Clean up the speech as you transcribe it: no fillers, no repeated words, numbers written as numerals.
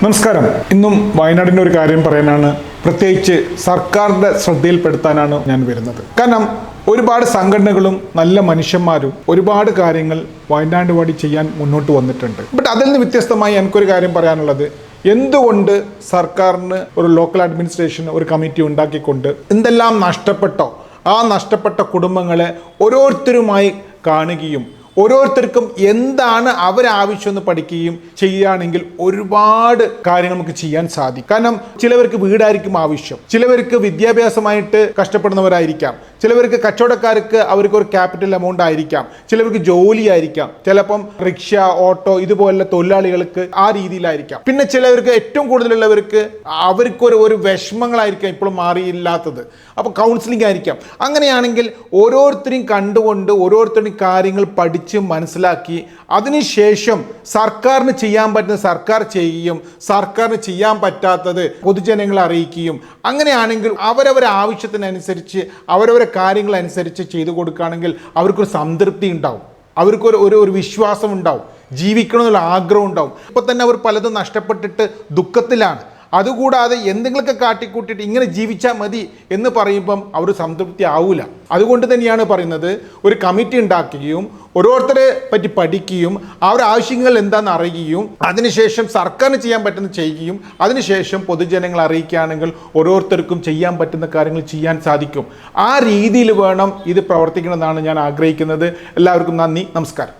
നമസ്കാരം. ഇന്നും വയനാടിൻ്റെ ഒരു കാര്യം പറയാനാണ്, പ്രത്യേകിച്ച് സർക്കാരിൻ്റെ ശ്രദ്ധയിൽപ്പെടുത്താനാണ് ഞാൻ വരുന്നത്. കാരണം ഒരുപാട് സംഘടനകളും നല്ല മനുഷ്യന്മാരും ഒരുപാട് കാര്യങ്ങൾ വയനാട് വഴി ചെയ്യാൻ മുന്നോട്ട് വന്നിട്ടുണ്ട്. ബട്ട് അതിൽ നിന്ന് വ്യത്യസ്തമായി എനിക്കൊരു കാര്യം പറയാനുള്ളത്, എന്തുകൊണ്ട് സർക്കാരിന് ഒരു ലോക്കൽ അഡ്മിനിസ്ട്രേഷൻ ഒരു കമ്മിറ്റി ഉണ്ടാക്കിക്കൊണ്ട് എന്തെല്ലാം നഷ്ടപ്പെട്ടോ ആ നഷ്ടപ്പെട്ട കുടുംബങ്ങളെ ഓരോരുത്തരുമായി കാണുകയും ഓരോരുത്തർക്കും എന്താണ് അവരാവശ്യമെന്ന് പഠിക്കുകയും ചെയ്യുകയാണെങ്കിൽ ഒരുപാട് കാര്യങ്ങൾ നമുക്ക് ചെയ്യാൻ സാധിക്കും. കാരണം ചിലവർക്ക് വീടായിരിക്കും ആവശ്യം, ചിലവർക്ക് വിദ്യാഭ്യാസമായിട്ട് കഷ്ടപ്പെടുന്നവരായിരിക്കാം, ചിലവർക്ക് കച്ചവടക്കാർക്ക് അവർക്ക് ഒരു ക്യാപിറ്റൽ എമൗണ്ട് ആയിരിക്കാം, ചിലവർക്ക് ജോലി ആയിരിക്കാം, ചിലപ്പം റിക്ഷ, ഓട്ടോ ഇതുപോലുള്ള തൊഴിലാളികൾക്ക് ആ രീതിയിലായിരിക്കാം. പിന്നെ ചിലവർക്ക് ഏറ്റവും കൂടുതലുള്ളവർക്ക് അവർക്ക് ഒരു വിഷമങ്ങളായിരിക്കാം ഇപ്പോഴും മാറിയില്ലാത്തത്, അപ്പോൾ കൗൺസിലിംഗ് ആയിരിക്കാം. അങ്ങനെയാണെങ്കിൽ ഓരോരുത്തരെയും കണ്ടുകൊണ്ട് ഓരോരുത്തരുടെയും കാര്യങ്ങൾ പഠിച്ച് മനസ്സിലാക്കി അതിനുശേഷം സർക്കാരിന് ചെയ്യാൻ പറ്റുന്ന സർക്കാർ ചെയ്യുകയും സർക്കാരിന് ചെയ്യാൻ പറ്റാത്തത് പൊതുജനങ്ങളെ അറിയിക്കുകയും, അങ്ങനെയാണെങ്കിൽ അവരവരെ ആവശ്യത്തിനനുസരിച്ച് അവരവരെ കാര്യങ്ങളനുസരിച്ച് ചെയ്തു കൊടുക്കുകയാണെങ്കിൽ അവർക്കൊരു സംതൃപ്തി ഉണ്ടാവും, അവർക്കൊരു വിശ്വാസം ഉണ്ടാവും, ജീവിക്കണമെന്നുള്ള ആഗ്രഹം ഉണ്ടാവും. ഇപ്പോൾ തന്നെ അവർ പലതും നഷ്ടപ്പെട്ടിട്ട് ദുഃഖത്തിലാണ്. അതുകൂടാതെ എന്തെങ്കിലുമൊക്കെ കാട്ടിക്കൂട്ടിയിട്ട് ഇങ്ങനെ ജീവിച്ചാൽ മതി എന്ന് പറയുമ്പം അവർ സംതൃപ്തി ആവില്ല. അതുകൊണ്ട് തന്നെയാണ് പറയുന്നത്, ഒരു കമ്മിറ്റി ഉണ്ടാക്കുകയും ഓരോരുത്തരെ പറ്റി പഠിക്കുകയും അവരുടെ ആവശ്യങ്ങൾ എന്താണെന്ന് അറിയുകയും അതിനുശേഷം സർക്കാരിന് ചെയ്യാൻ പറ്റുന്ന ചെയ്യുകയും അതിനുശേഷം പൊതുജനങ്ങളെ അറിയിക്കുകയാണെങ്കിൽ ഓരോരുത്തർക്കും ചെയ്യാൻ പറ്റുന്ന കാര്യങ്ങൾ ചെയ്യാൻ സാധിക്കും. ആ രീതിയിൽ വേണം ഇത് പ്രവർത്തിക്കണമെന്നാണ് ഞാൻ ആഗ്രഹിക്കുന്നത്. എല്ലാവർക്കും നന്ദി, നമസ്കാരം.